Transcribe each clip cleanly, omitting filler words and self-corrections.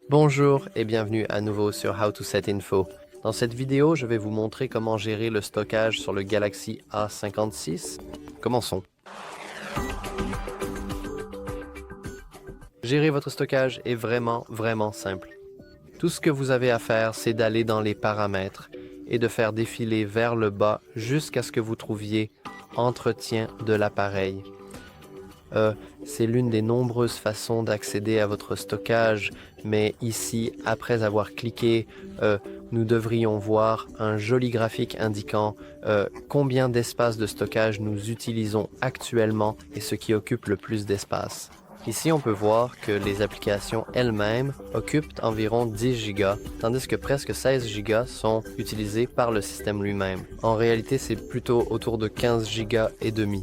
Bonjour et bienvenue à nouveau sur How to Set Info. Dans cette vidéo, je vais vous montrer comment gérer le stockage sur le Galaxy A56. Commençons. Gérer votre stockage est vraiment simple. Tout ce que vous avez à faire, c'est d'aller dans les paramètres et de faire défiler vers le bas jusqu'à ce que vous trouviez entretien de l'appareil. C'est l'une des nombreuses façons d'accéder à votre stockage, mais ici, après avoir cliqué, nous devrions voir un joli graphique indiquant combien d'espace de stockage nous utilisons actuellement et ce qui occupe le plus d'espace. Ici, on peut voir que les applications elles-mêmes occupent environ 10 Go, tandis que presque 16 Go sont utilisées par le système lui-même. En réalité, c'est plutôt autour de 15 Go et demi.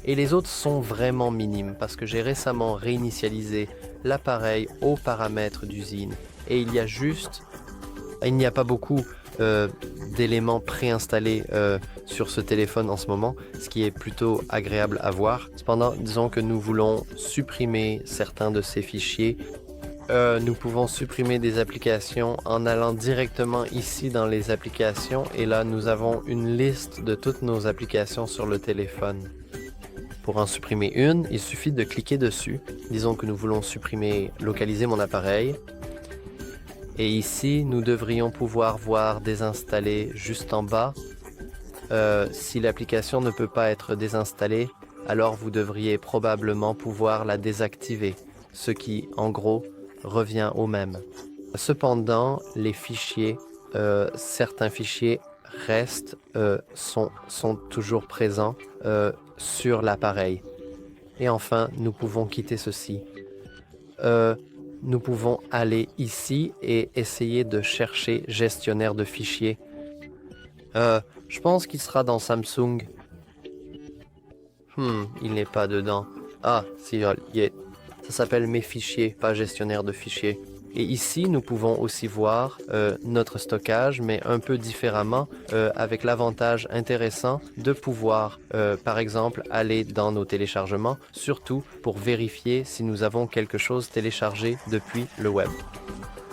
Et les autres sont vraiment minimes parce que j'ai récemment réinitialisé l'appareil aux paramètres d'usine et il n'y a pas beaucoup d'éléments préinstallés sur ce téléphone en ce moment, ce qui est plutôt agréable à voir. Cependant, disons que nous voulons supprimer certains de ces fichiers. Nous pouvons supprimer des applications en allant directement ici dans les applications et là nous avons une liste de toutes nos applications sur le téléphone. Pour en supprimer une, il suffit de cliquer dessus. Disons que nous voulons localiser mon appareil. Et ici, nous devrions pouvoir voir désinstaller juste en bas. Si l'application ne peut pas être désinstallée, alors vous devriez probablement pouvoir la désactiver, ce qui, en gros, revient au même. Cependant, les fichiers, certains fichiers sont toujours présents sur l'appareil. Et enfin, nous pouvons quitter ceci. Nous pouvons aller ici et essayer de chercher gestionnaire de fichiers. Je pense qu'il sera dans Samsung. Il n'est pas dedans. Ah, si, il est. Ça s'appelle Mes Fichiers, pas gestionnaire de fichiers. Et ici, nous pouvons aussi voir notre stockage, mais un peu différemment, avec l'avantage intéressant de pouvoir, par exemple, aller dans nos téléchargements, surtout pour vérifier si nous avons quelque chose téléchargé depuis le web.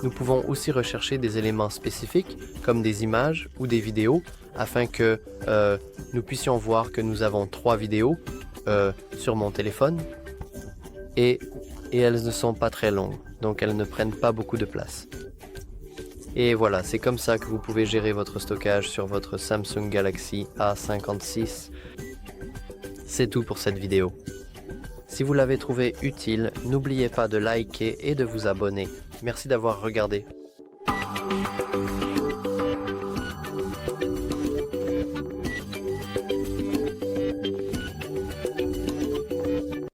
Nous pouvons aussi rechercher des éléments spécifiques, comme des images ou des vidéos, afin que nous puissions voir que nous avons 3 vidéos sur mon téléphone, et elles ne sont pas très longues. Donc elles ne prennent pas beaucoup de place. Et voilà, c'est comme ça que vous pouvez gérer votre stockage sur votre Samsung Galaxy A56. C'est tout pour cette vidéo. Si vous l'avez trouvé utile, n'oubliez pas de liker et de vous abonner. Merci d'avoir regardé.